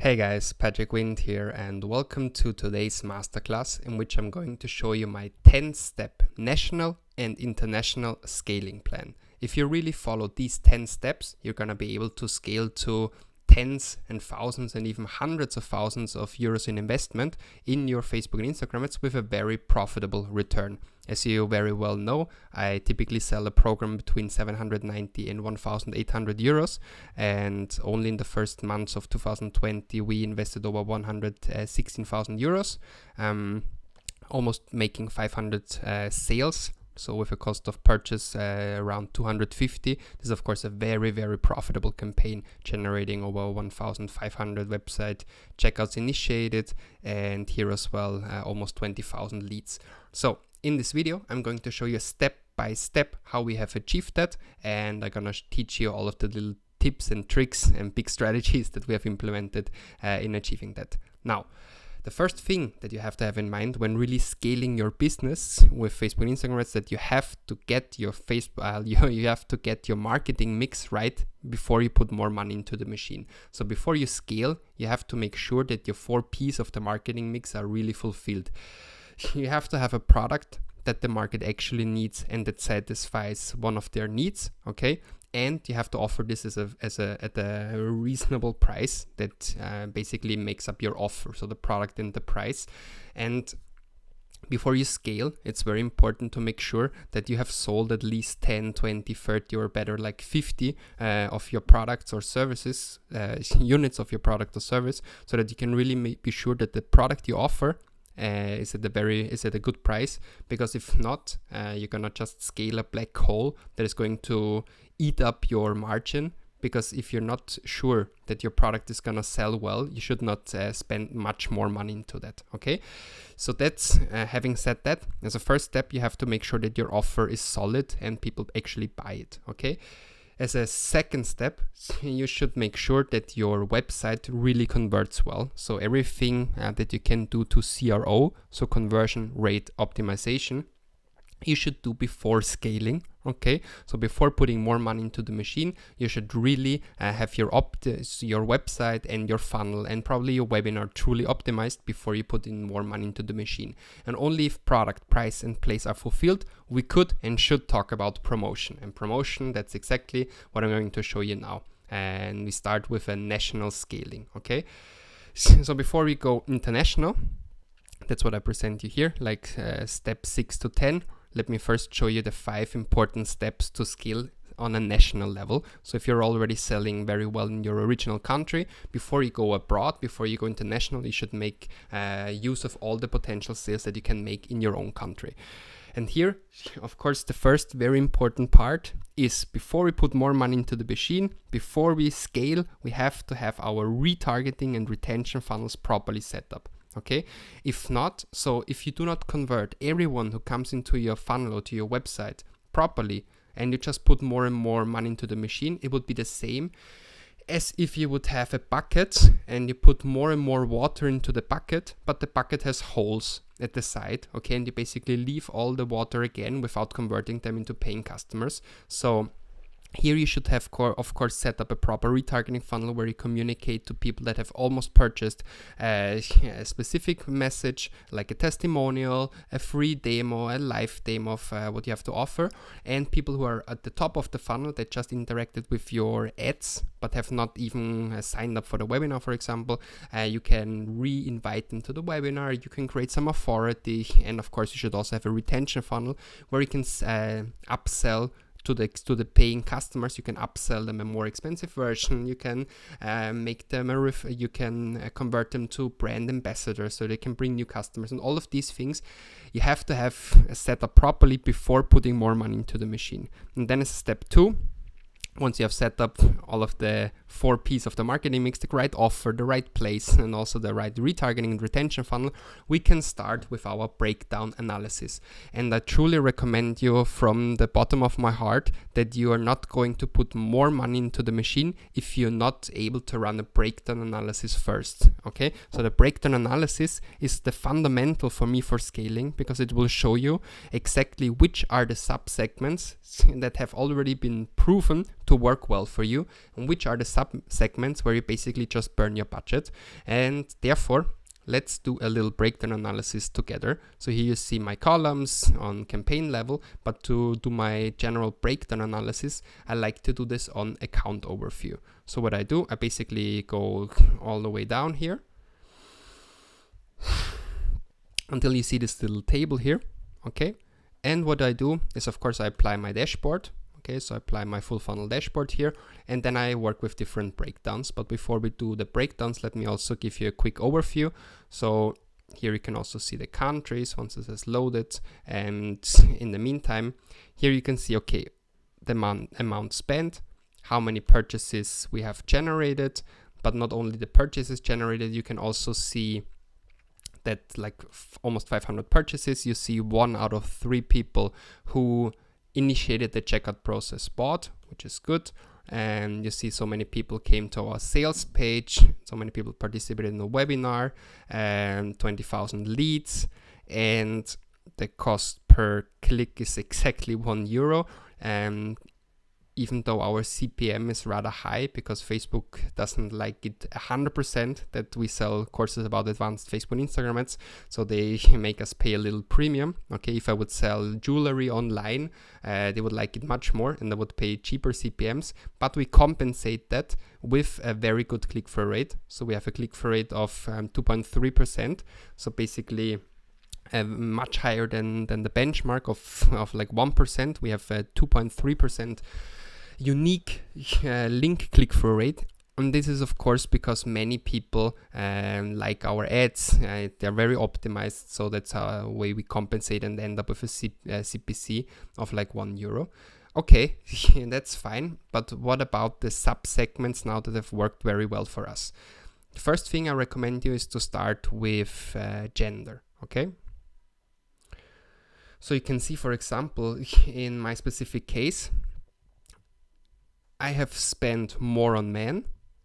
Hey guys, Patrick Wind here and welcome to today's masterclass in which I'm going to show you my 10-step national and international scaling plan. If you really follow these 10 steps, you're going to be able to scale to tens and thousands and even hundreds of thousands of euros in investment in your Facebook and Instagram ads with a very profitable return. As you very well know, I typically sell a program between 790 and 1,800 euros, and only in the first months of 2020 we invested over 116,000 euros, almost making 500 sales. So with a cost of purchase around 250, this is of course a very, very profitable campaign, generating over 1,500 website checkouts initiated, and here as well almost 20,000 leads. So in this video, I'm going to show you step by step how we have achieved that, and I'm gonna teach you all of the little tips and tricks and big strategies that we have implemented in achieving that. Now, the first thing that you have to have in mind when really scaling your business with Facebook and Instagram is that you have to get your you have to get your marketing mix right before you put more money into the machine. So before you scale, you have to make sure that your 4 P's of the marketing mix are really fulfilled. You have to have a product that the market actually needs and that satisfies one of their needs, okay? And you have to offer this at a reasonable price that basically makes up your offer, so the product and the price. And before you scale, it's very important to make sure that you have sold at least 10, 20, 30 or better like 50 of your products or services, units of your product or service, so that you can really be sure that the product you offer is at a good price. Because if not, you're gonna just scale a black hole that is going to eat up your margin. Because if you're not sure that your product is gonna sell well, you should not spend much more money into that. Okay, so that's having said that, as a first step, you have to make sure that your offer is solid and people actually buy it. Okay. As a second step, you should make sure that your website really converts well. So everything that you can do to CRO, so conversion rate optimization, you should do before scaling. Okay, so before putting more money into the machine, you should really have your website and your funnel and probably your webinar truly optimized before you put in more money into the machine. And only if product, price and place are fulfilled, we could and should talk about promotion. And promotion, that's exactly what I'm going to show you now. And we start with a national scaling. Okay, so before we go international, that's what I present you here, like step 6 to 10. Let me first show you the 5 important steps to scale on a national level. So if you're already selling very well in your original country, before you go abroad, before you go international, you should make use of all the potential sales that you can make in your own country. And here, of course, the first very important part is before we put more money into the machine, before we scale, we have to have our retargeting and retention funnels properly set up. Okay, if not, so if you do not convert everyone who comes into your funnel or to your website properly, and you just put more and more money into the machine, it would be the same as if you would have a bucket and you put more and more water into the bucket, but the bucket has holes at the side, okay, and you basically leave all the water again without converting them into paying customers. So here you should have, of course, set up a proper retargeting funnel where you communicate to people that have almost purchased a specific message, like a testimonial, a free demo, a live demo of what you have to offer, and people who are at the top of the funnel that just interacted with your ads but have not even signed up for the webinar, for example. You can re-invite them to the webinar, you can create some authority, and of course you should also have a retention funnel where you can upsell to the paying customers. You can upsell them a more expensive version. You can make them you can convert them to brand ambassadors so they can bring new customers, and all of these things you have to have set up properly before putting more money into the machine. And then as step 2, once you have set up all of the 4 P's of the marketing mix, the right offer, the right place, and also the right retargeting and retention funnel, we can start with our breakdown analysis. And I truly recommend you from the bottom of my heart that you are not going to put more money into the machine if you're not able to run a breakdown analysis first. Okay, so the breakdown analysis is the fundamental for me for scaling, because it will show you exactly which are the sub-segments that have already been proven to work well for you, and which are the sub-segments where you basically just burn your budget. And therefore, let's do a little breakdown analysis together. So here you see my columns on campaign level, but to do my general breakdown analysis, I like to do this on account overview. So what I do, I basically go all the way down here until you see this little table here, okay? And what I do is, of course, I apply my dashboard. Okay, so I apply my full funnel dashboard here, and then I work with different breakdowns. But before we do the breakdowns, let me also give you a quick overview. So here you can also see the countries once this is loaded. And in the meantime, here you can see, okay, the amount spent, how many purchases we have generated, but not only the purchases generated, you can also see that like almost 500 purchases, you see 1 out of 3 people who initiated the checkout process bought, which is good. And you see so many people came to our sales page, so many people participated in the webinar, and 20,000 leads, and the cost per click is exactly €1. And even though our CPM is rather high, because Facebook doesn't like it 100% that we sell courses about advanced Facebook and Instagram ads, so they make us pay a little premium. Okay, if I would sell jewelry online, they would like it much more and they would pay cheaper CPMs, but we compensate that with a very good click-through rate. So we have a click-through rate of 2.3%, so basically much higher than the benchmark of like 1%. We have a 2.3% unique link click-through rate, and this is of course because many people like our ads. They're very optimized, so that's how way we compensate and end up with a CPC of like €1. Okay, that's fine, but what about the sub-segments now that have worked very well for us? The first thing I recommend you is to start with gender, okay? So you can see, for example, in my specific case, I have spent more on men,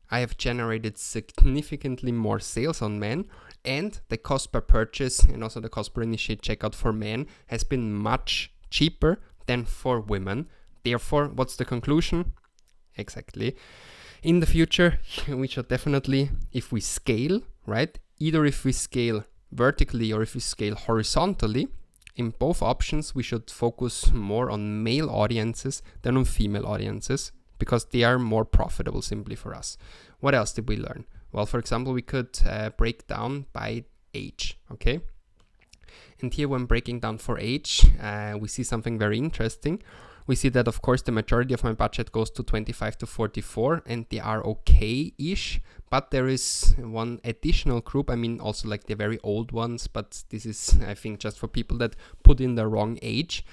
I have generated significantly more sales on men, and the cost per purchase and also the cost per initiate checkout for men has been much cheaper than for women. Therefore, what's the conclusion? Exactly. In the future, we should definitely, if we scale, right, either if we scale vertically or if we scale horizontally, in both options, we should focus more on male audiences than on female audiences, because they are more profitable simply for us. What else did we learn? Well, for example, we could break down by age, okay? And here when breaking down for age, we see something very interesting. We see that, of course, the majority of my budget goes to 25 to 44, and they are okay-ish, but there is one additional group. I mean, also like the very old ones, but this is, I think, just for people that put in the wrong age.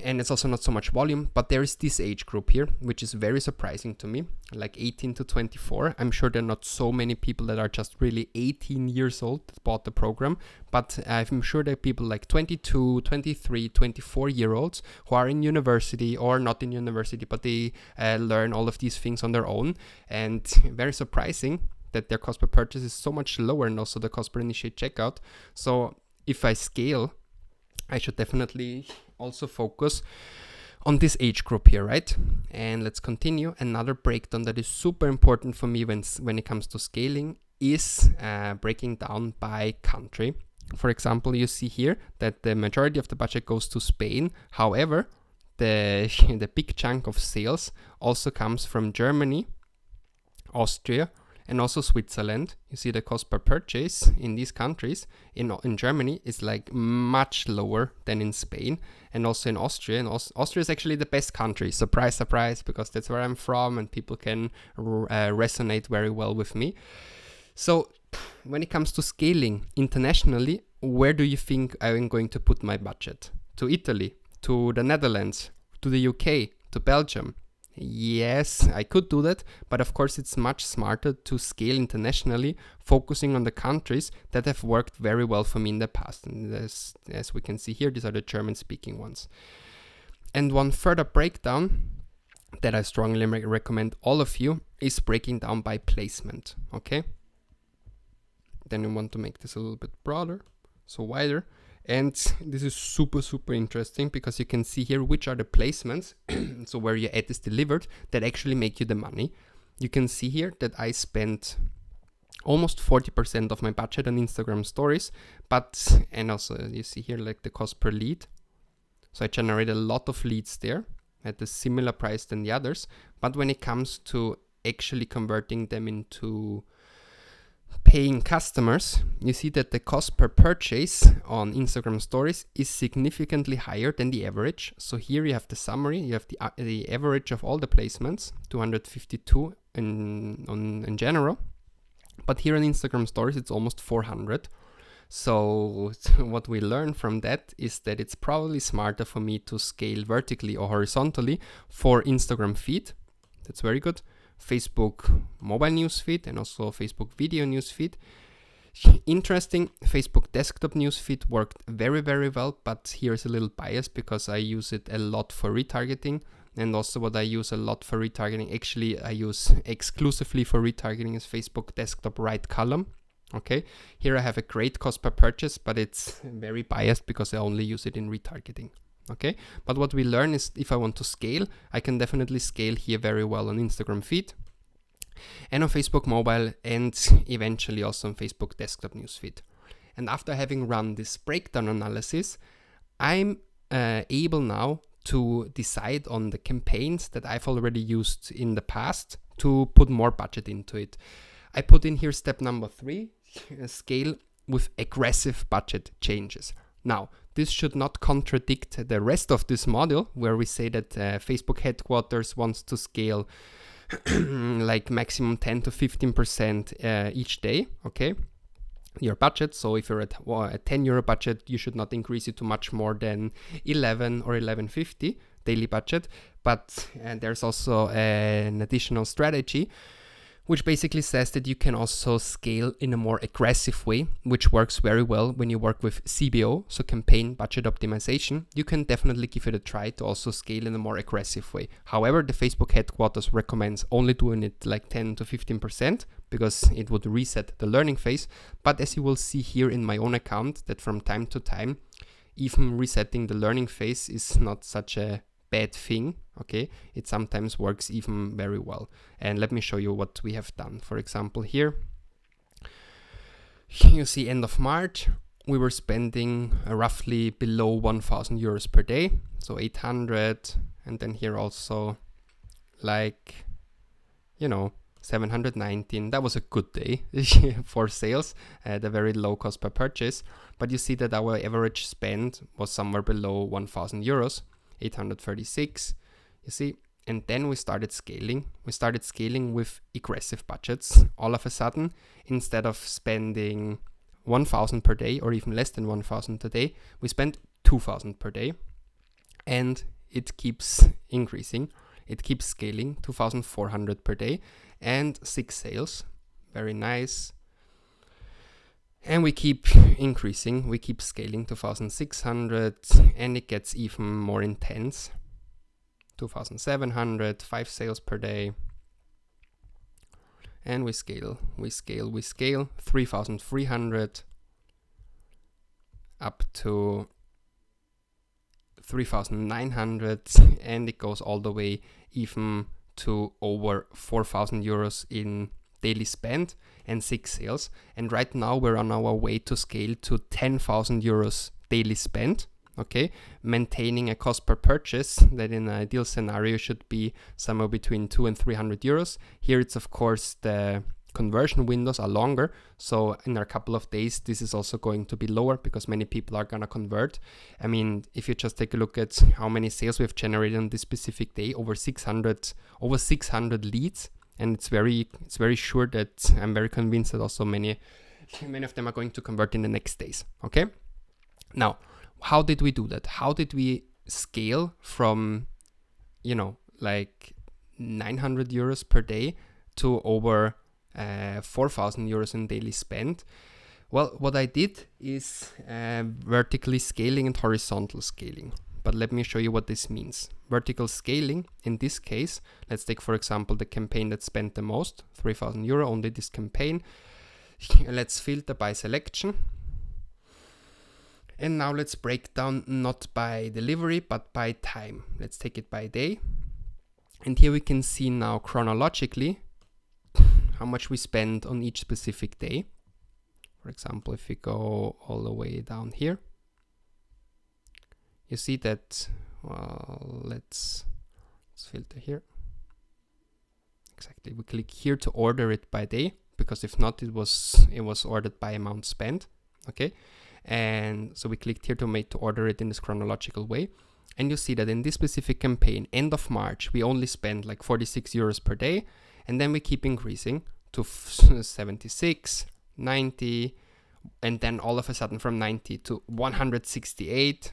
And it's also not so much volume, but there is this age group here, which is very surprising to me, like 18 to 24. I'm sure there are not so many people that are just really 18 years old that bought the program, but I'm sure there are people like 22, 23, 24-year-olds who are in university or not in university, but they learn all of these things on their own. And very surprising that their cost per purchase is so much lower, and also the cost per initiate checkout. So if I scale, I should definitely also focus on this age group here, right? And let's continue. Another breakdown that is super important for me when it comes to scaling is breaking down by country. For example, you see here that the majority of the budget goes to Spain. However, the big chunk of sales also comes from Germany, Austria, and also Switzerland. You see the cost per purchase in these countries. In Germany is like much lower than in Spain, and also in Austria. And Austria is actually the best country. Surprise, surprise, because that's where I'm from, and people can resonate very well with me. So when it comes to scaling internationally, where do you think I'm going to put my budget? To Italy, to the Netherlands, to the UK, to Belgium? Yes, I could do that, but of course it's much smarter to scale internationally, focusing on the countries that have worked very well for me in the past. And as we can see here, these are the German-speaking ones. And one further breakdown that I strongly recommend all of you is breaking down by placement, okay? Then you want to make this a little bit broader, so wider. And this is super interesting because you can see here which are the placements, so where your ad is delivered, that actually make you the money. You can see here that I spent almost 40% of my budget on Instagram stories, and also you see here like the cost per lead. So I generate a lot of leads there at a similar price than the others. But when it comes to actually converting them into paying customers, you see that the cost per purchase on Instagram stories is significantly higher than the average. So here you have the summary, you have the average of all the placements, 252 in general. But here on Instagram stories, it's almost 400. So what we learn from that is that it's probably smarter for me to scale vertically or horizontally for Instagram feed. That's very good. Facebook mobile newsfeed and also Facebook video newsfeed. Interesting, Facebook desktop newsfeed worked very well, but here's a little bias because I use it a lot for retargeting. And also what I use a lot for retargeting, actually I use exclusively for retargeting, is Facebook desktop right column. Okay, here I have a great cost per purchase, but it's very biased because I only use it in retargeting. Okay, but what we learn is if I want to scale, I can definitely scale here very well on Instagram feed and on Facebook mobile and eventually also on Facebook desktop newsfeed. And after having run this breakdown analysis, I'm able now to decide on the campaigns that I've already used in the past to put more budget into it. I put in here step number 3, scale with aggressive budget changes. Now, this should not contradict the rest of this module where we say that Facebook headquarters wants to scale like maximum 10 to 15% each day, okay? Your budget. So if you're at a 10 euro budget, you should not increase it to much more than 11 or 11.50 daily budget. But there's also an additional strategy which basically says that you can also scale in a more aggressive way, which works very well when you work with CBO, so campaign budget optimization. You can definitely give it a try to also scale in a more aggressive way. However, the Facebook headquarters recommends only doing it like 10 to 15% because it would reset the learning phase. But as you will see here in my own account, that from time to time, even resetting the learning phase is not such a bad thing, okay? It sometimes works even very well. And let me show you what we have done. For example, here you see end of March, we were spending roughly below 1,000 euros per day, so 800, and then here also like, 719. That was a good day for sales at a very low cost per purchase. But you see that our average spend was somewhere below 1,000 euros. 836, you see, and then we started scaling. We started scaling with aggressive budgets. All of a sudden, instead of spending 1,000 per day or even less than 1,000 a day, we spent 2,000 per day, and it keeps increasing. It keeps scaling, 2,400 per day, and 6 sales. Very nice. And we keep increasing, we keep scaling, 2,600, and it gets even more intense. 2,700, 5 sales per day. And we scale, 3,300 up to 3,900, and it goes all the way even to over 4,000 euros in daily spend and 6 sales. And right now we're on our way to scale to 10,000 euros daily spend, okay? Maintaining a cost per purchase that in an ideal scenario should be somewhere between 200 and 300 euros. Here it's of course the conversion windows are longer, so in a couple of days this is also going to be lower because many people are gonna convert. I mean, if you just take a look at how many sales we've generated on this specific day, over 600 leads. And it's very sure that I'm very convinced that also many of them are going to convert in the next days. Okay. Now, how did we do that? How did we scale from, like 900 euros per day to over 4,000 euros in daily spend? Well, what I did is vertically scaling and horizontal scaling. But let me show you what this means. Vertical scaling, in this case, let's take, for example, the campaign that spent the most, 3,000 euro, only this campaign. Let's filter by selection. And now let's break down not by delivery, but by time. Let's take it by day. And here we can see now chronologically how much we spend on each specific day. For example, if we go all the way down here, you see that, well, let's filter here. Exactly, we click here to order it by day, because if not, it was ordered by amount spent. Okay, and so we clicked here to order it in this chronological way. And you see that in this specific campaign, end of March, we only spent like 46 euros per day, and then we keep increasing to 76, 90, and then all of a sudden from 90 to 168,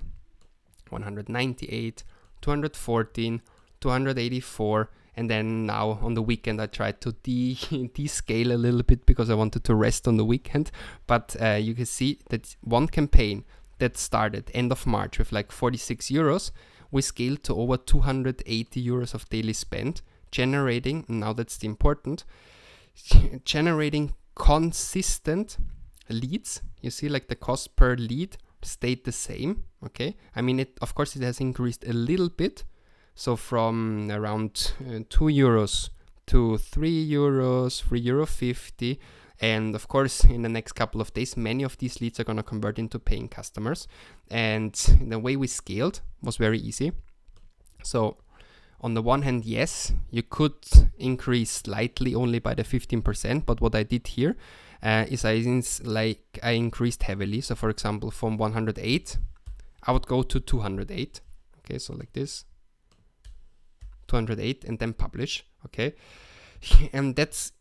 198, 214, 284, and then now on the weekend I tried to descale a little bit because I wanted to rest on the weekend. But you can see that one campaign that started end of March with like 46 euros, we scaled to over 280 euros of daily spend, generating, now that's the important, generating consistent leads. You see, like the cost per lead stayed the same. Okay, I mean, of course it has increased a little bit, so from around 2 euros to 3 euros, 3.50 euro, and of course in the next couple of days many of these leads are going to convert into paying customers. And the way we scaled was very easy. So on the one hand, yes, you could increase slightly only by the 15%, but what I did here is I increased heavily. So for example, from 108, I would go to 208. Okay, so like this, 208, and then publish. Okay, and that's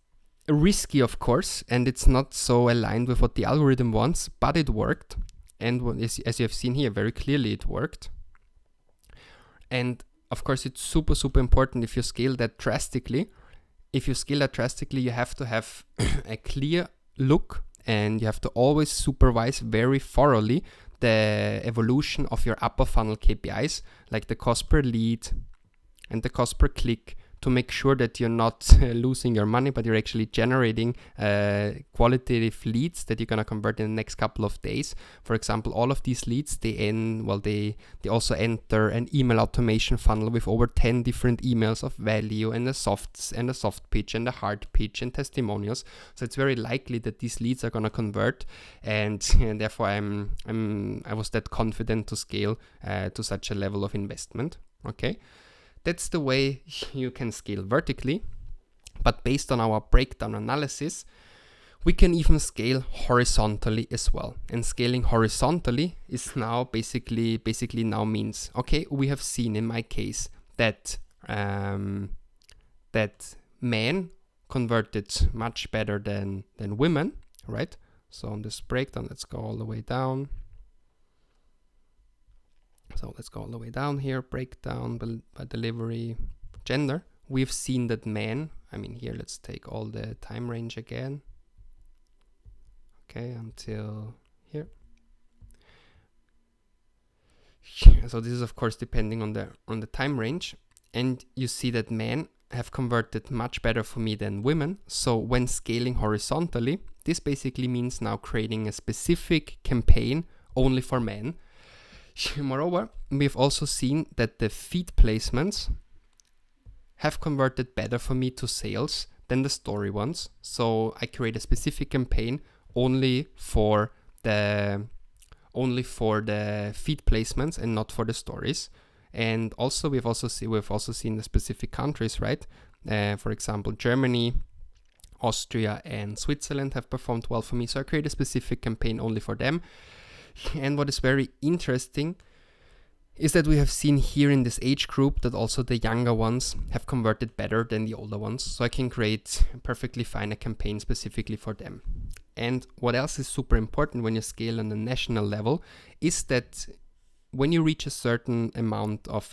risky, of course, and it's not so aligned with what the algorithm wants, but it worked. And as you have seen here, very clearly it worked. And of course, it's super, super important if you scale that drastically. If you scale that drastically, you have to have a clear look, and you have to always supervise very thoroughly the evolution of your upper funnel KPIs, like the cost per lead and the cost per click, to make sure that you're not losing your money, but you're actually generating qualitative leads that you're going to convert in the next couple of days. For example, all of these leads, they also enter an email automation funnel with over 10 different emails of value, and a soft pitch and a hard pitch and testimonials. So it's very likely that these leads are going to convert, and therefore I was that confident to scale to such a level of investment. Okay. That's the way you can scale vertically, but based on our breakdown analysis, we can even scale horizontally as well. And scaling horizontally is now basically now means, okay, we have seen in my case that that men converted much better than women, right? So on this breakdown, let's go all the way down. So let's go all the way down here, breakdown by delivery, gender. We've seen that men, I mean here, let's take all the time range again. Okay, until here. So this is of course depending on the time range. And you see that men have converted much better for me than women. So when scaling horizontally, this basically means now creating a specific campaign only for men. Moreover, we've also seen that the feed placements have converted better for me to sales than the story ones. So I create a specific campaign only for the feed placements and not for the stories. And also we've also seen the specific countries, right? For example, Germany, Austria, and Switzerland have performed well for me. So I create a specific campaign only for them. And what is very interesting is that we have seen here in this age group that also the younger ones have converted better than the older ones. So I can create perfectly fine a campaign specifically for them. And what else is super important when you scale on the national level is that when you reach a certain amount of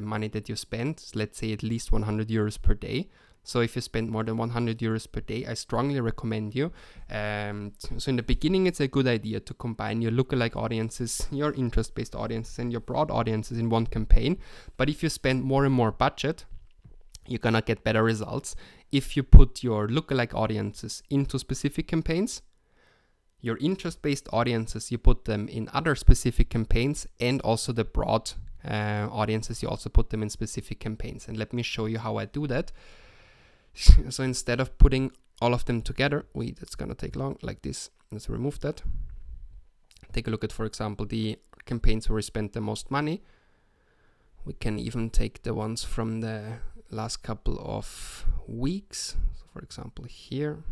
money that you spend, let's say at least 100 euros per day. So if you spend more than 100 euros per day, I strongly recommend you. So in the beginning, it's a good idea to combine your lookalike audiences, your interest-based audiences, and your broad audiences in one campaign. But if you spend more and more budget, you're gonna get better results. If you put your lookalike audiences into specific campaigns, your interest-based audiences, you put them in other specific campaigns, and also the broad audiences, you also put them in specific campaigns. And let me show you how I do that. So instead of putting all of them together, that's gonna take long, like this. Let's remove that. Take a look at, for example, the campaigns where we spent the most money. We can even take the ones from the last couple of weeks. So for example, here.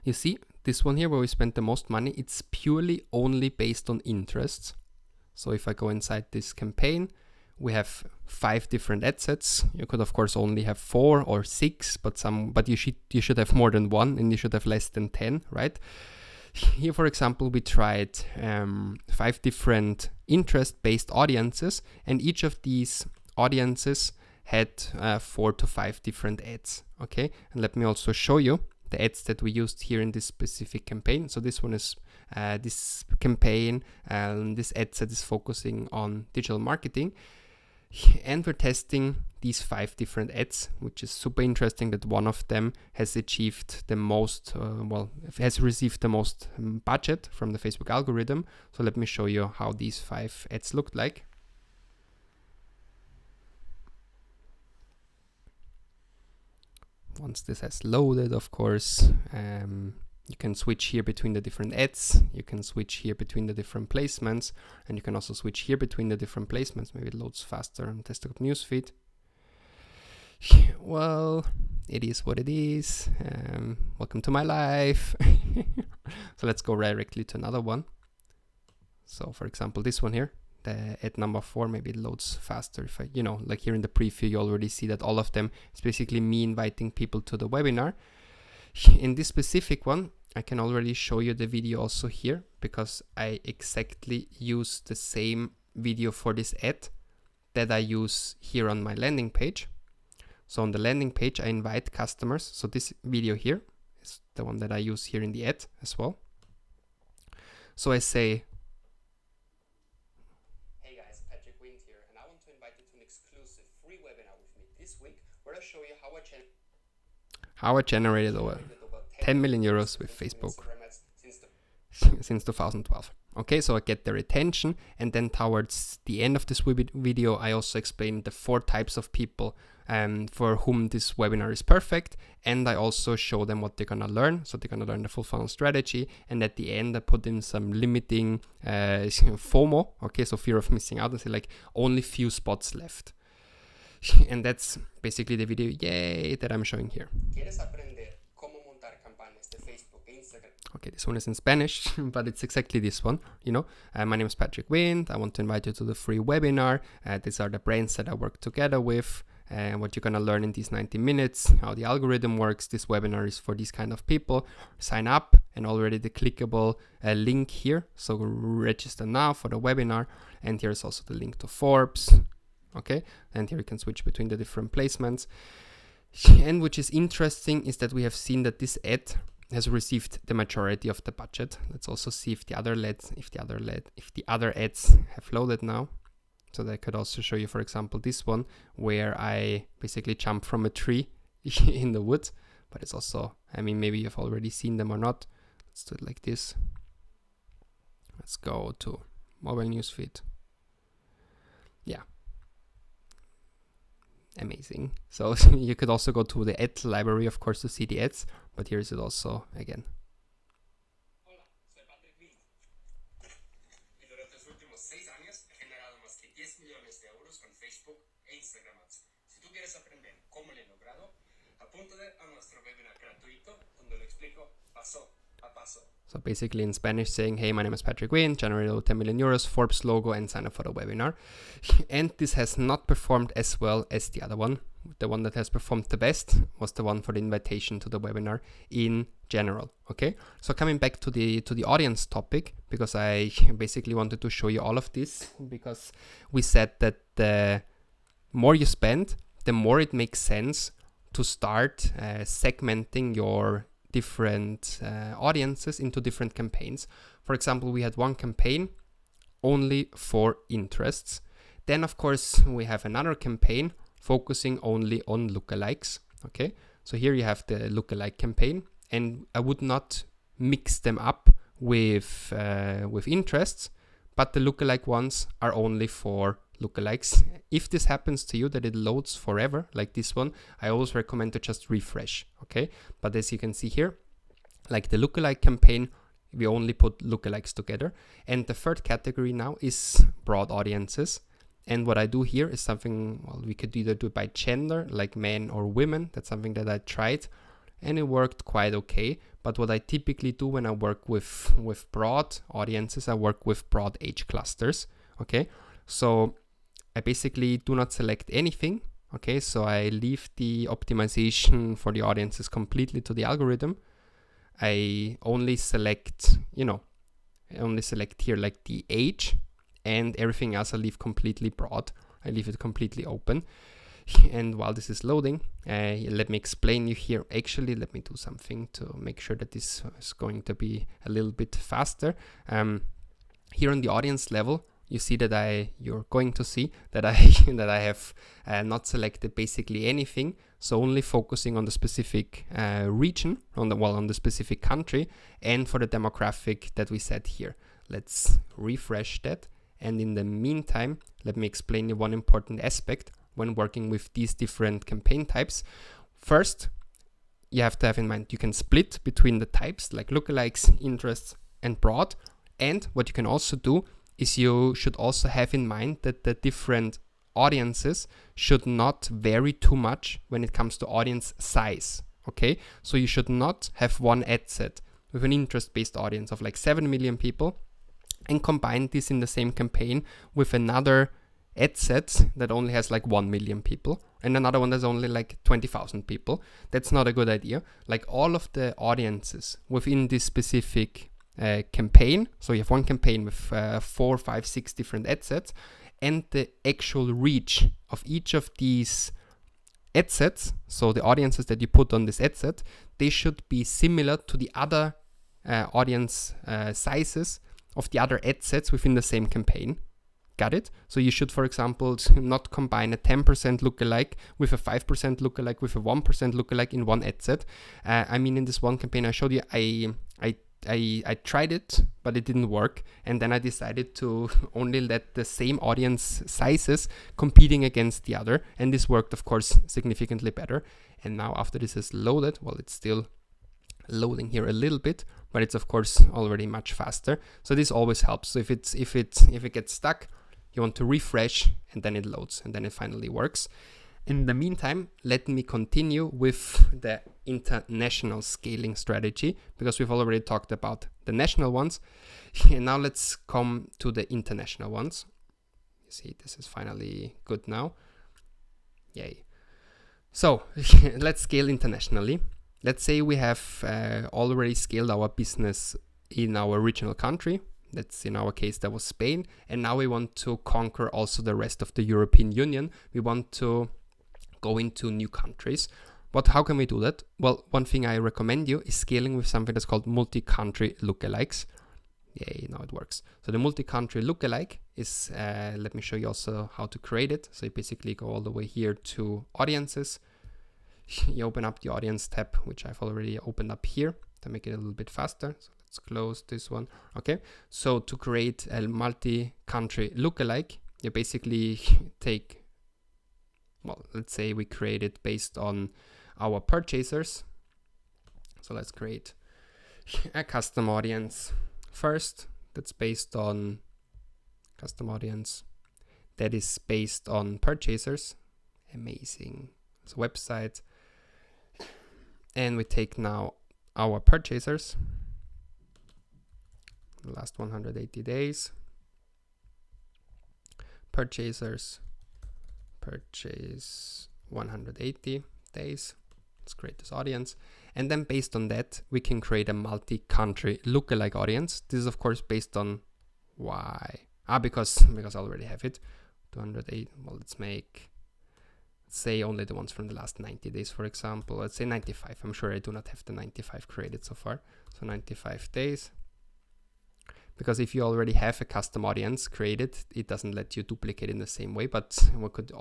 You see, this one here where we spent the most money, it's purely only based on interests. So if I go inside this campaign, we have 5 different ad sets. You could of course only have 4 or 6, but you should have more than 1, and you should have less than 10, right? Here, for example, we tried 5 different interest-based audiences, and each of these audiences had 4 to 5 different ads. Okay, and let me also show you the ads that we used here in this specific campaign. So this one is this campaign, and this ad set is focusing on digital marketing. And we're testing these 5 different ads, which is super interesting that one of them has achieved the most, has received the most budget from the Facebook algorithm. So let me show you how these 5 ads looked like. Once this has loaded, of course, you can switch here between the different ads, you can switch here between the different placements, and you can also switch here between the different placements. Maybe it loads faster on desktop newsfeed. Well, it is what it is. Welcome to my life. So let's go directly to another one. So for example, this one here, the ad number 4, maybe it loads faster. If I, like here in the preview, you already see that all of them is basically me inviting people to the webinar. In this specific one, I can already show you the video also here, because I exactly use the same video for this ad that I use here on my landing page. So on the landing page, I invite customers. So this video here is the one that I use here in the ad as well. So I say, hey guys, Patrick Wind here, and I want to invite you to an exclusive free webinar with me this week, where I show you how I generated over 10 million euros with Facebook since 2012. Okay, so I get their attention, and then towards the end of this video, I also explain the 4 types of people for whom this webinar is perfect, and I also show them what they're gonna learn. So they're gonna learn the full funnel strategy, and at the end I put in some limiting FOMO, okay, so fear of missing out, and say like only few spots left. And that's basically the video, yay, that I'm showing here. Okay, this one is in Spanish, but it's exactly this one, my name is Patrick Wind. I want to invite you to the free webinar. These are the brains that I work together with, and what you're gonna learn in these 90 minutes, how the algorithm works. This webinar is for these kind of people. Sign up, and already the clickable link here. So register now for the webinar, and here's also the link to Forbes. Okay, and here you can switch between the different placements. And which is interesting is that we have seen that this ad has received the majority of the budget. Let's also see if the other ads have loaded now. So I could also show you, for example, this one where I basically jump from a tree in the woods. But it's also, maybe you've already seen them or not. Let's do it like this. Let's go to mobile newsfeed. Yeah. Amazing. So you could also go to the ad library, of course, to see the ads, but here is it also again. Hola, soy Patrick Wind. Y durante los últimos 6 años he generado más que 10 millones de euros con Facebook e Instagram Ads. Si tú quieres aprender cómo lo he logrado, apúntate a nuestro webinar gratuito donde lo explico paso a paso. So basically in Spanish saying, hey, my name is Patrick Wind, generated 10 million euros, Forbes logo, and sign up for the webinar. And this has not performed as well as the other one. The one that has performed the best was the one for the invitation to the webinar in general. Okay, so coming back to the audience topic, because I basically wanted to show you all of this, because we said that the more you spend, the more it makes sense to start segmenting your different audiences into different campaigns. For example, we had one campaign only for interests. Then, of course, we have another campaign focusing only on lookalikes. Okay, so here you have the lookalike campaign. and I would not mix them up with interests, but the lookalike ones are only for lookalikes. If this happens to you, that it loads forever, like this one, I always recommend to just refresh, okay? But as you can see here, like the lookalike campaign, we only put lookalikes together. And the third category now is broad audiences. And what I do here is something, well, we could either do it by gender, like men or women. That's something that I tried, and it worked quite okay. But what I typically do when I work with broad audiences, I work with broad age clusters, okay? So I basically do not select anything, okay? So I leave the optimization for the audiences completely to the algorithm. I only select, I only select here like the age, and everything else I leave completely broad. I leave it completely open. And while this is loading, let me explain you here. Actually, let me do something to make sure that this is going to be a little bit faster. Here on the audience level, you see that you're going to see that I have not selected basically anything. So only focusing on the specific region, on the specific country, and for the demographic that we set here. Let's refresh that. And in the meantime, let me explain you one important aspect when working with these different campaign types. First, you have to have in mind you can split between the types like lookalikes, interests, and broad. And what you can also do is you should also have in mind that the different audiences should not vary too much when it comes to audience size. Okay, so you should not have one ad set with an interest-based audience of like 7 million people and combine this in the same campaign with another ad set that only has like 1 million people and another one that's only like 20,000 people. That's not a good idea. Like all of the audiences within this specific campaign, so you have one campaign with 4, 5, 6 different ad sets, and the actual reach of each of these ad sets, so the audiences that you put on this ad set, they should be similar to the other audience sizes of the other ad sets within the same campaign. Got it? So you should, for example, not combine a 10% lookalike with a 5% lookalike with a 1% lookalike in one ad set. I mean, in this one campaign I showed you, I tried it, but it didn't work. And then I decided to only let the same audience sizes competing against the other. And this worked, of course, significantly better. And now after this is loaded, well, it's still loading here a little bit, but it's of course already much faster. So this always helps. So if it gets stuck, you want to refresh and then it loads and then it finally works. In the meantime, let me continue with the international scaling strategy, because we've already talked about the national ones. And now let's come to the international ones. You see, this is finally good now. Yay. So let's scale internationally. Let's say we have already scaled our business in our original country. That's in our case, that was Spain. And now we want to conquer also the rest of the European Union. We want to go into new countries. But how can we do that? Well, one thing I recommend you is scaling with something that's called multi-country lookalikes. Yay, now it works. So the multi-country lookalike is, let me show you also how to create it. So you basically go all the way here to audiences. You open up the audience tab, which I've already opened up here to make it a little bit faster. So let's close this one. Okay, so to create a multi-country lookalike, you basically take, well, let's say we create it based on our purchasers. So let's create a custom audience first. That's based on custom audience. That is based on purchasers. Amazing. It's a website. And we take now our purchasers, the last 180 days, purchasers, purchase 180 days. Let's create this audience. And then based on that, we can create a multi-country lookalike audience. This is of course based on why? Because I already have it. 208, well, let's say only the ones from the last 90 days, for example. Let's say 95. I'm sure I do not have the 95 created so far. So 95 days. Because if you already have a custom audience created, it doesn't let you duplicate in the same way. But what we could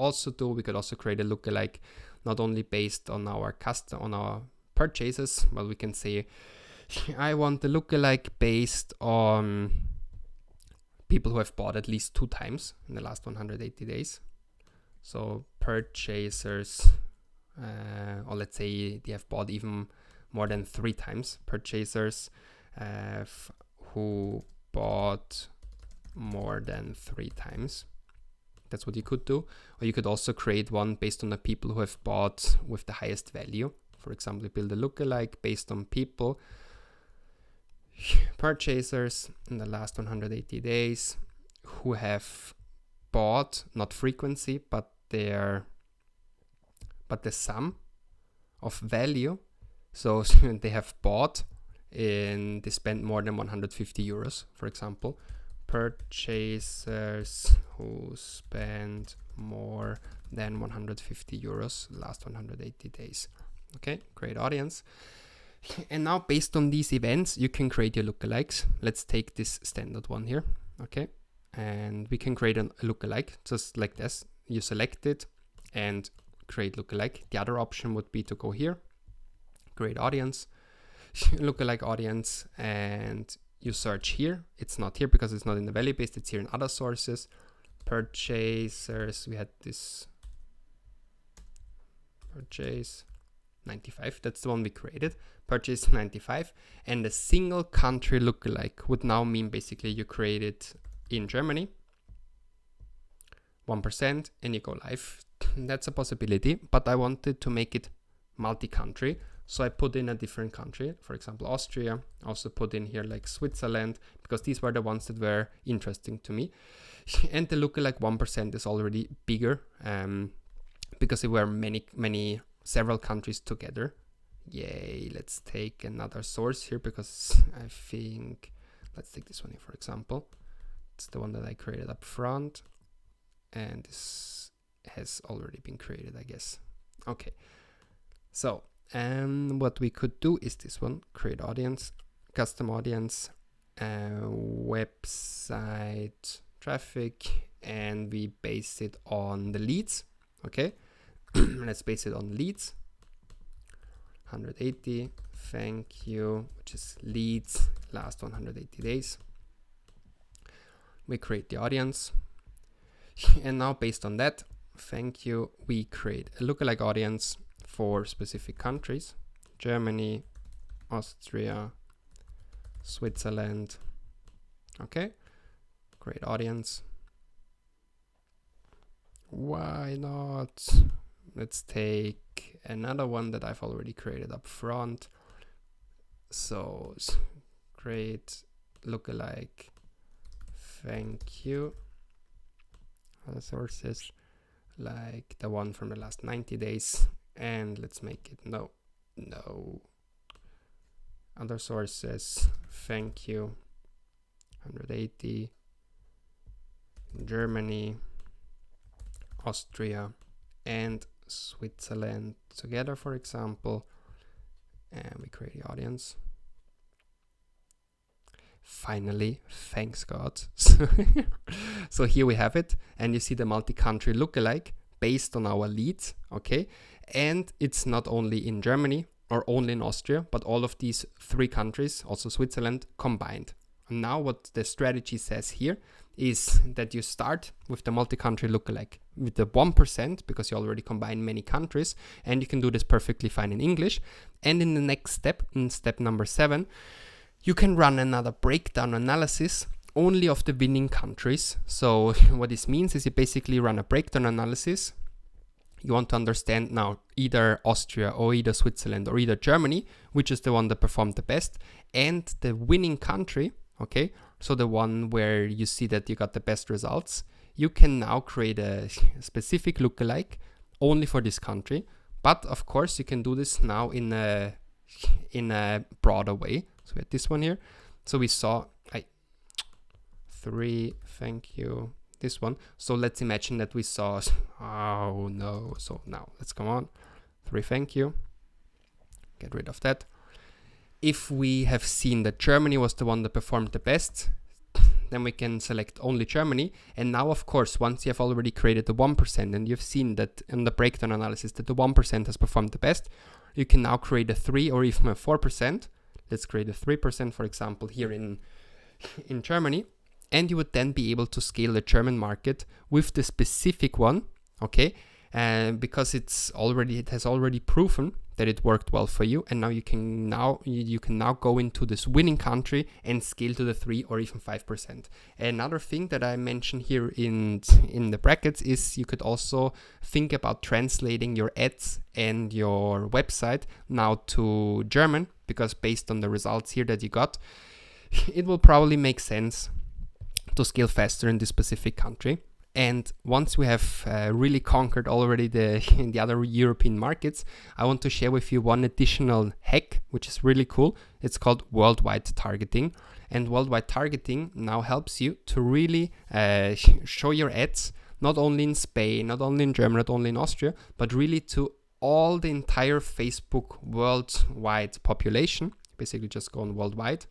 also create a lookalike not only based on our purchases, well, we can say I want the lookalike based on people who have bought at least 2 times in the last 180 days. So purchasers, or let's say they have bought even more than 3 times. Purchasers who bought more than 3 times. That's what you could do. Or you could also create one based on the people who have bought with the highest value. For example, build a lookalike based on people, purchasers in the last 180 days who have bought, not frequency, but the sum of value. So they have bought and they spent more than 150 euros, for example. Purchasers who spend more than 150 euros last 180 days. Okay, great audience. And now based on these events, you can create your lookalikes. Let's take this standard one here. Okay, and we can create a lookalike just like this. You select it and create lookalike. The other option would be to go here, create audience, lookalike audience, and you search here. It's not here because it's not in the value based, it's here in other sources. Purchasers, we had this purchase 95, that's the one we created, purchase 95, and a single country lookalike would now mean basically you create it in Germany, 1%, and you go live. That's a possibility, but I wanted to make it multi-country, so I put in a different country, for example Austria. I also put in here like Switzerland, because these were the ones that were interesting to me. And the lookalike 1% is already bigger, because there were several countries together. Yay, let's take another source here, because I think, let's take this one here, for example. It's the one that I created up front, and this has already been created, I guess. Okay, so what we could do is this one, create audience, custom audience, website traffic, and we base it on the leads. Okay, let's base it on leads. 180, thank you, which is leads last 180 days. We create the audience, and now based on that, thank you, we create a lookalike audience for specific countries: Germany, Austria, Switzerland. Okay, great audience. Why not? Let's take another one that I've already created up front. So create lookalike, thank you, other sources like the one from the last 90 days, and let's make it no other sources, thank you, 180, Germany, Austria, and Switzerland together, for example, and we create the audience. Finally, thanks God. So here we have it, and you see the multi-country lookalike based on our leads. Okay, and it's not only in Germany or only in Austria, but all of these 3 countries, also Switzerland, combined. And now what the strategy says here is that you start with the multi-country lookalike with the 1%, because you already combine many countries, and you can do this perfectly fine in English. And in the next step, in step number 7, you can run another breakdown analysis only of the winning countries. So what this means is you basically run a breakdown analysis. You want to understand now either Austria or either Switzerland or either Germany, which is the one that performed the best, and the winning country. Okay, so the one where you see that you got the best results. You can now create a specific lookalike only for this country, but of course you can do this now in a broader way. So we had this one here. So we saw 3, thank you, this one. So let's imagine that we saw, oh no, so now let's come on, 3, thank you, get rid of that. If we have seen that Germany was the one that performed the best, then we can select only Germany. And now, of course, once you have already created the 1% and you've seen that in the breakdown analysis that the 1% has performed the best, you can now create a 3 or even a 4%. Let's create a 3%, for example, here in Germany. And you would then be able to scale the German market with the specific one, okay? Because it has already proven that it worked well for you, and now you can now go into this winning country and scale to the 3 or even 5%. Another thing that I mentioned here in the brackets is you could also think about translating your ads and your website now to German, because based on the results here that you got, it will probably make sense to scale faster in this specific country. And once we have really conquered already the other European markets, I want to share with you one additional hack, which is really cool. It's called worldwide targeting. And worldwide targeting now helps you to really show your ads, not only in Spain, not only in Germany, not only in Austria, but really to all the entire Facebook worldwide population. Basically just go on worldwide,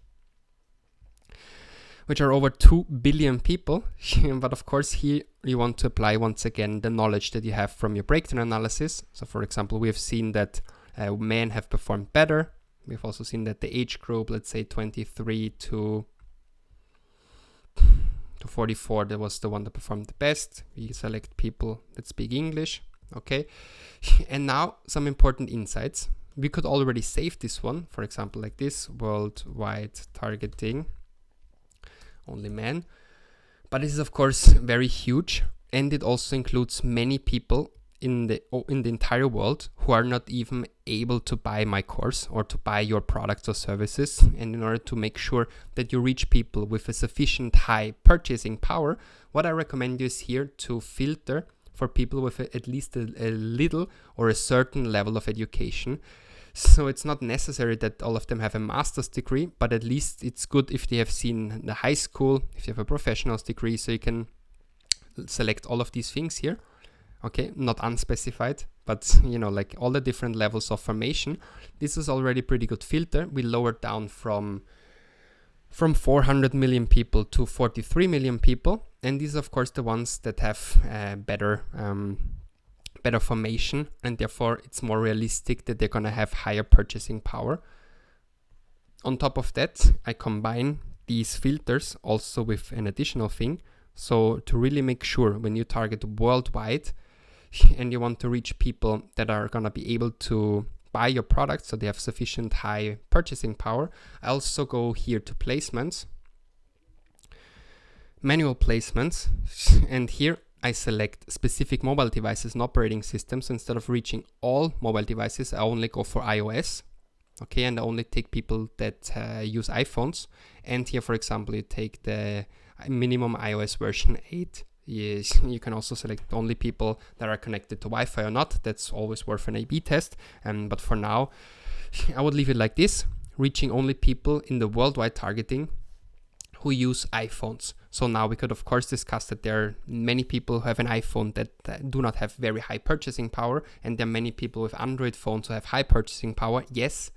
which are over 2 billion people. But of course here you want to apply once again the knowledge that you have from your breakdown analysis. So for example, we have seen that men have performed better. We've also seen that the age group, let's say 23 to 44, that was the one that performed the best. We select people that speak English, okay? And now some important insights. We could already save this one, for example, like this, worldwide targeting, only men. But this is of course very huge, and it also includes many people in the entire world who are not even able to buy my course or to buy your products or services. And in order to make sure that you reach people with a sufficient high purchasing power, what I recommend you is here to filter for people with at least a little or a certain level of education. So it's not necessary that all of them have a master's degree, but at least it's good if they have seen the high school, if you have a professional's degree, so you can select all of these things here. Okay, not unspecified, but you know, like all the different levels of formation. This is already pretty good filter. We lowered down from 400 million people to 43 million people. And these are of course the ones that have better formation, and therefore it's more realistic that they're gonna have higher purchasing power. On top of that, I combine these filters also with an additional thing. So to really make sure when you target worldwide and you want to reach people that are gonna be able to buy your product, so they have sufficient high purchasing power, I also go here to placements, manual placements, and here I select specific mobile devices and operating systems. So instead of reaching all mobile devices, I only go for iOS. Okay, and I only take people that use iPhones. And here, for example, you take the minimum iOS version 8. Yes, you can also select only people that are connected to Wi-Fi or not. That's always worth an A/B test. But for now, I would leave it like this, reaching only people in the worldwide targeting who use iPhones. So now we could of course discuss that there are many people who have an iPhone that do not have very high purchasing power, and there are many people with Android phones who have high purchasing power. Yes,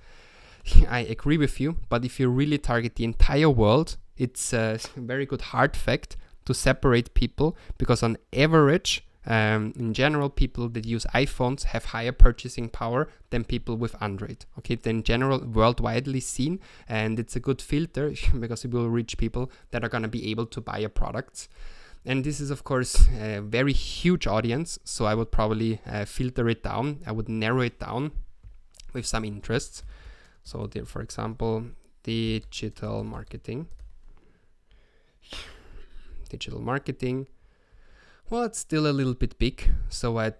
I agree with you, but if you really target the entire world, it's a very good hard fact to separate people, because on average, in general, people that use iPhones have higher purchasing power than people with Android. Okay, then in general, worldwide seen, and it's a good filter because it will reach people that are going to be able to buy your products. And this is of course a very huge audience, so I would probably filter it down. I would narrow it down with some interests. So there, for example, digital marketing. Well, it's still a little bit big, so I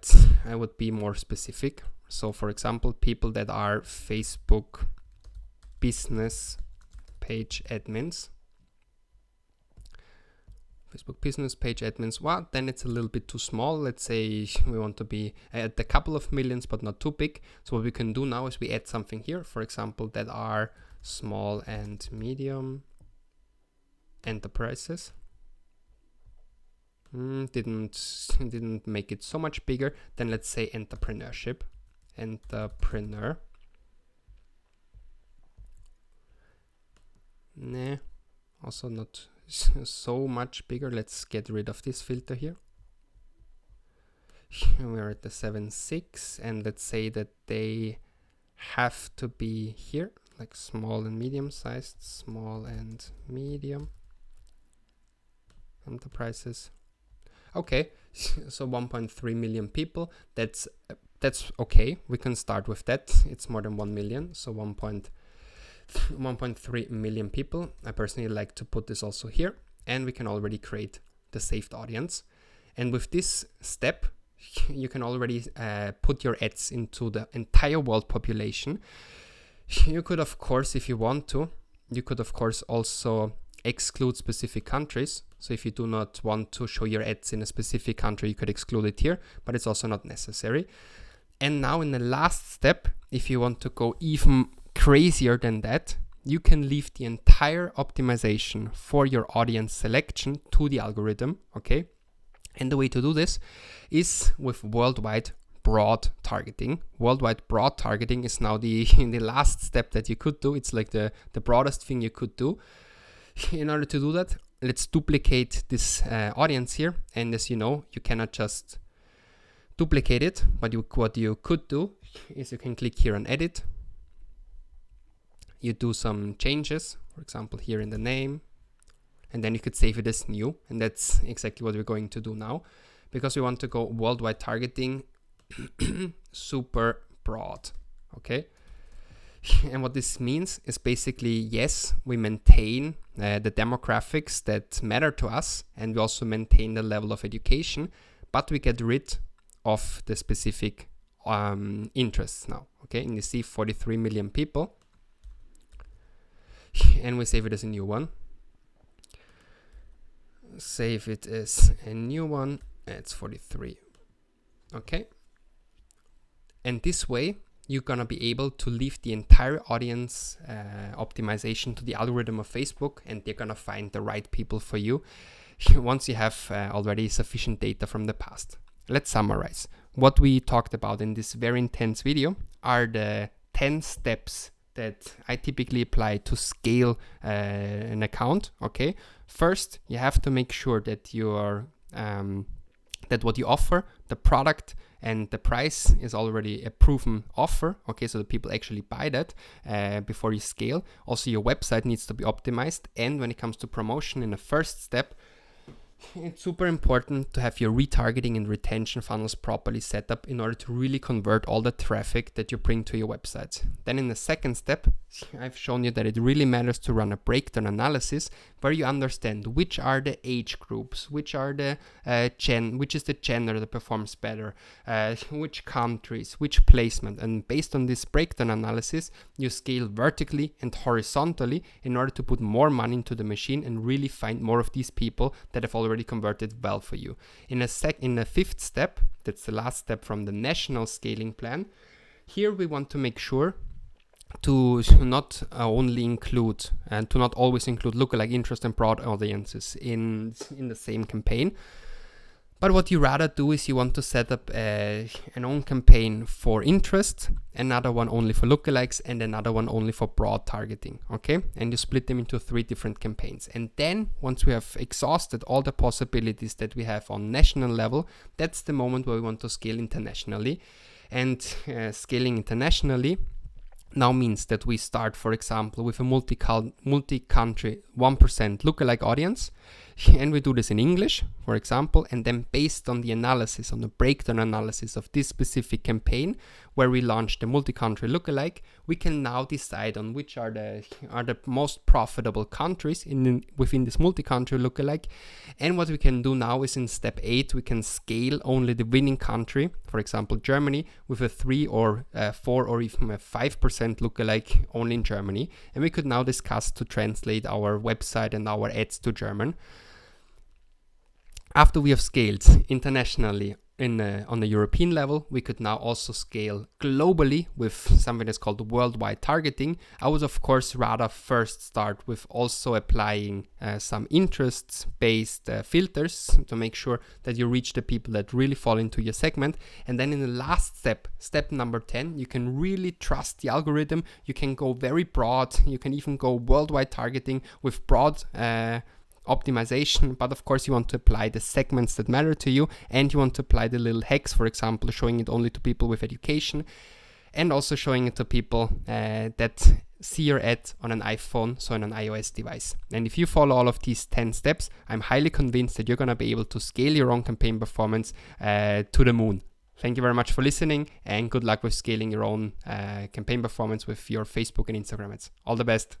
would be more specific. So for example, people that are Facebook business page admins. Well, then it's a little bit too small. Let's say we want to be at a couple of millions, but not too big. So what we can do now is we add something here, for example, that are small and medium enterprises. Didn't make it so much bigger. Then let's say entrepreneur. Nah, also not so much bigger. Let's get rid of this filter here. We're at the 7.6, and let's say that they have to be here, like small and medium sized, small and medium enterprises. Okay, so 1.3 million people. That's okay. We can start with that. It's more than 1 million, so 1.3 million people. I personally like to put this also here, and we can already create the saved audience. And with this step, you can already put your ads into the entire world population. You could, of course, if you want to, you could, of course, also exclude specific countries. So if you do not want to show your ads in a specific country, you could exclude it here, but it's also not necessary. And now in the last step, if you want to go even crazier than that, you can leave the entire optimization for your audience selection to the algorithm, okay? And the way to do this is with worldwide broad targeting. Worldwide broad targeting is now the last step that you could do. It's like the broadest thing you could do. In order to do that, let's duplicate this audience here. And as you know, you cannot just duplicate it, but what you could do is you can click here on edit. You do some changes, for example, here in the name, and then you could save it as new. And that's exactly what we're going to do now, because we want to go worldwide targeting super broad, okay? And what this means is basically, yes, we maintain the demographics that matter to us, and we also maintain the level of education, but we get rid of the specific interests now, okay? And you see 43 million people, and we save it as a new one. Save it as a new one, it's 43, okay? And this way, you're gonna be able to leave the entire audience optimization to the algorithm of Facebook, and they're gonna find the right people for you once you have already sufficient data from the past. Let's summarize. What we talked about in this very intense video are the 10 steps that I typically apply to scale an account, okay? First, you have to make sure that that what you offer, the product and the price, is already a proven offer, okay, so that people actually buy that before you scale. Also, your website needs to be optimized, and when it comes to promotion in the first step, it's super important to have your retargeting and retention funnels properly set up in order to really convert all the traffic that you bring to your website. Then in the second step, I've shown you that it really matters to run a breakdown analysis where you understand which are the age groups, which are the which is the gender that performs better, which countries, which placement, and based on this breakdown analysis, you scale vertically and horizontally in order to put more money into the machine and really find more of these people that have already converted well for you. In the fifth step, that's the last step from the national scaling plan, here we want to make sure to not only include and to not always include lookalike interest and broad audiences in the same campaign. But what you rather do is you want to set up an own campaign for interest, another one only for lookalikes, and another one only for broad targeting, okay? And you split them into 3 different campaigns. And then once we have exhausted all the possibilities that we have on national level, that's the moment where we want to scale internationally. And scaling internationally now means that we start, for example, with a multi-country 1% lookalike audience, and we do this in English, for example, and then based on the analysis, on the breakdown analysis of this specific campaign, where we launch the multi-country lookalike, we can now decide on which are the most profitable countries within this multi-country lookalike. And what we can do now is in step 8, we can scale only the winning country, for example, Germany, with a 3 or 4 or even a 5% lookalike only in Germany. And we could now discuss to translate our website and our ads to German. After we have scaled internationally on the European level, we could now also scale globally with something that's called worldwide targeting. I would, of course, rather first start with also applying some interests-based filters to make sure that you reach the people that really fall into your segment. And then in the last step, step number 10, you can really trust the algorithm. You can go very broad. You can even go worldwide targeting with broad optimization, but of course you want to apply the segments that matter to you, and you want to apply the little hacks, for example, showing it only to people with education. and also showing it to people that see your ad on an iPhone, so on an iOS device. And if you follow all of these 10 steps, I'm highly convinced that you're going to be able to scale your own campaign performance to the moon. Thank you very much for listening, and good luck with scaling your own campaign performance with your Facebook and Instagram ads. All the best.